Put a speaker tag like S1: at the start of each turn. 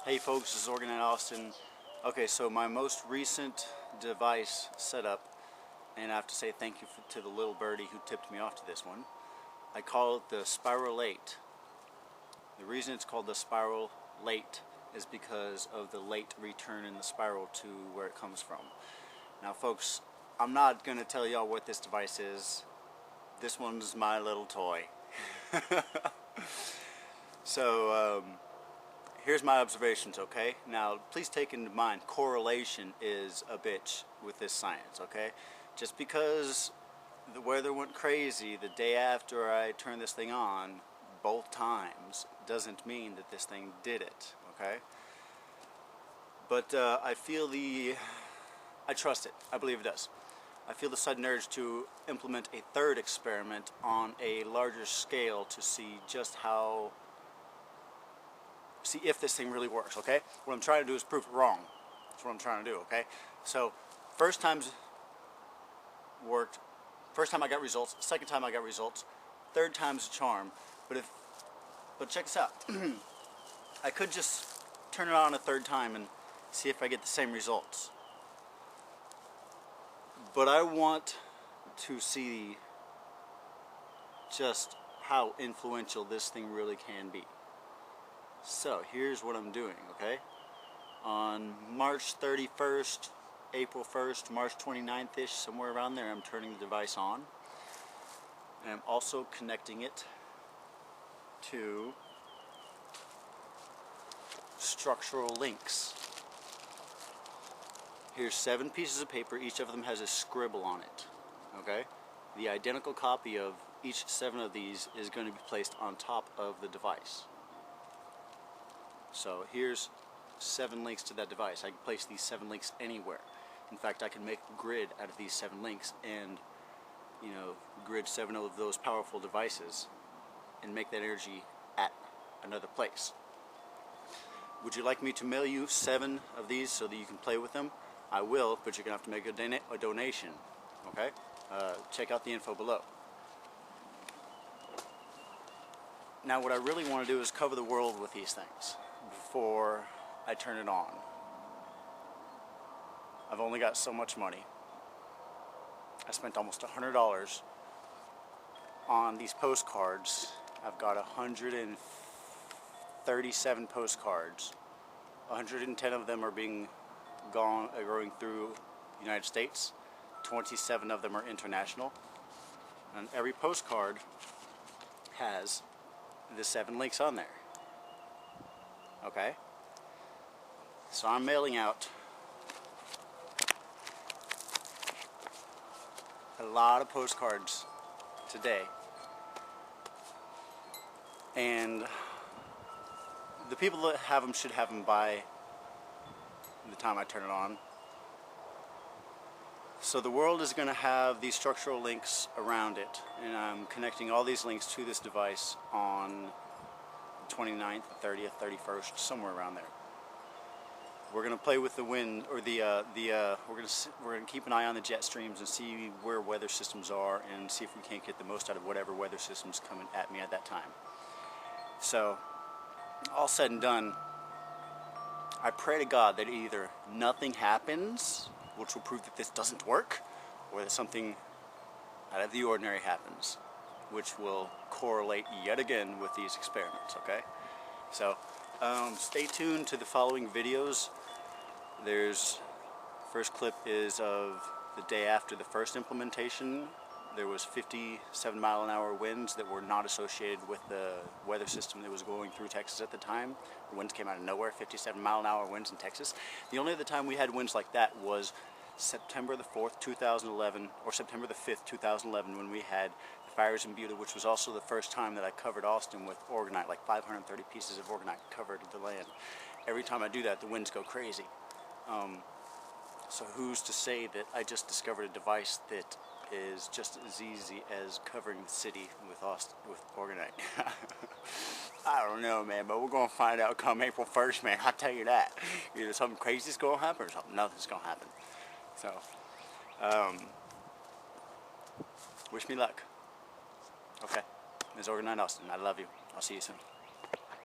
S1: Hey folks, this is Orgonite Austin. Okay, so my most recent device setup, and I have to say thank you to the little birdie who tipped me off to this one. I call it the Spiral 8. The reason it's called the Spiral Late is because of the late return in the spiral to where it comes from. Now folks, I'm not going to tell y'all what this device is. This one's my little toy. So, here's my observations, okay? Now, please take into mind, correlation is a bitch with this science, okay? Just because the weather went crazy the day after I turned this thing on, both times, doesn't mean that this thing did it, okay? But I trust it. I believe it does. I feel the sudden urge to implement a third experiment on a larger scale to see if this thing really works, okay? What I'm trying to do is prove it wrong. That's what I'm trying to do, okay? So, first time's worked. First time I got results. Second time I got results. Third time's a charm. But check this out. I could just turn it on a third time and see if I get the same results. But I want to see just how influential this thing really can be. So here's what I'm doing, okay? On March 31st, April 1st, March 29th-ish, somewhere around there, I'm turning the device on. And I'm also connecting it to structural links. Here's 7 pieces of paper, each of them has a scribble on it, okay? The identical copy of each 7 of these is going to be placed on top of the device. So here's 7 links to that device. I can place these 7 links anywhere. In fact, I can make a grid out of these 7 links and, grid 7 of those powerful devices and make that energy at another place. Would you like me to mail you 7 of these so that you can play with them? I will, but you're going to have to make a donation, okay? Check out the info below. Now what I really want to do is cover the world with these things before I turn it on. I've only got so much money. I spent almost $100 on these postcards. I've got 137 postcards. 110 of them are going through the United States. 27 of them are international. And every postcard has the 7 links on there. Okay? So I'm mailing out a lot of postcards today. And the people that have them should have them by the time I turn it on. So the world is going to have these structural links around it, and I'm connecting all these links to this device on the 29th, 30th, 31st, somewhere around there. We're going to play with the wind, or we're going to keep an eye on the jet streams and see where weather systems are, and see if we can't get the most out of whatever weather system's coming at me at that time. So, all said and done, I pray to God that either nothing happens, which will prove that this doesn't work, or that something out of the ordinary happens, which will correlate yet again with these experiments, okay? So, stay tuned to the following videos. First clip is of the day after the first implementation. There was 57-mile-an-hour winds that were not associated with the weather system that was going through Texas at the time. The winds came out of nowhere, 57-mile-an-hour winds in Texas. The only other time we had winds like that was September the 4th, 2011, or September the 5th, 2011, when we had the fires in Buda, which was also the first time that I covered Austin with Orgonite, like 530 pieces of Orgonite covered the land. Every time I do that, the winds go crazy. So who's to say that I just discovered a device that is just as easy as covering the city with Orgonite? I don't know, man, but we're going to find out come April 1st, man. I'll tell you that. Either something crazy's going to happen or nothing's going to happen. So, wish me luck. Okay, this is Orgonite Austin. I love you. I'll see you soon.